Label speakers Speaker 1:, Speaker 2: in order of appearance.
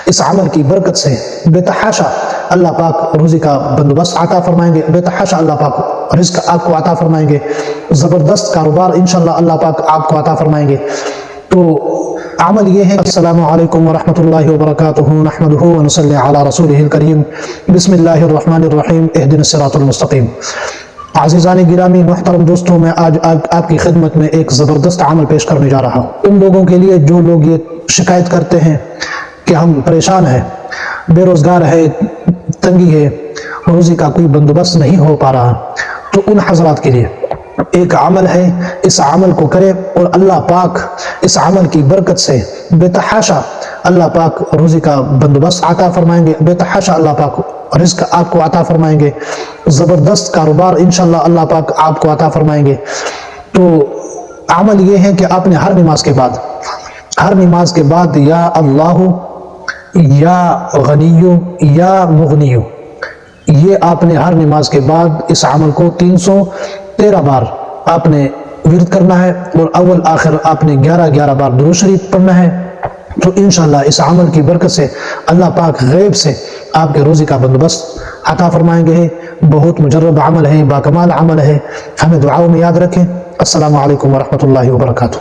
Speaker 1: اس عمل کی برکت سے بے تحاشا اللہ پاک روزی کا بندوبست عطا فرمائیں گے، بے تحاشا اللہ پاک رزق آپ کو عطا فرمائیں گے، زبردست کاروبار انشاءاللہ اللہ پاک آپ کو عطا فرمائیں گے۔ تو عمل یہ ہے۔ السلام علیکم ورحمۃ اللہ وبرکاتہ، نحمدہ ونصلی علی رسولہ الکریم، بسم اللہ الرحمن الرحیم، اہدنا الصراط المستقیم۔ عزیزان گرامی، محترم دوستوں، میں آج آپ کی خدمت میں ایک زبردست عمل پیش کرنے جا رہا ہوں۔ ان لوگوں کے لیے جو لوگ یہ شکایت کرتے ہیں کہ ہم پریشان ہیں، بے روزگار ہے، تنگی ہے، روزی کا کوئی بندوبست نہیں ہو پا رہا، تو ان حضرات کے لیے ایک عمل ہے، اس عمل کو کرے اور اللہ پاک اس عمل کی برکت سے بے تحاشا اللہ پاک روزی کا بندوبست عطا فرمائیں گے، بے تحاشا اللہ پاک رزق آپ کو عطا فرمائیں گے، زبردست کاروبار انشاءاللہ اللہ پاک آپ کو عطا فرمائیں گے۔ تو عمل یہ ہے کہ آپ نے ہر نماز کے بعد یا اللہ یا غنی یا مغنی، یہ آپ نے ہر نماز کے بعد اس عمل کو 313 بار آپ نے ورد کرنا ہے، اور اول آخر آپ نے 11 بار درود شریف پڑھنا ہے۔ تو انشاءاللہ اس عمل کی برکت سے اللہ پاک غیب سے آپ کے روزی کا بندوبست عطا فرمائیں گے۔ بہت مجرب عمل ہے، باکمال عمل ہے، ہمیں دعاؤں میں یاد رکھیں۔ السلام علیکم ورحمۃ اللہ وبرکاتہ۔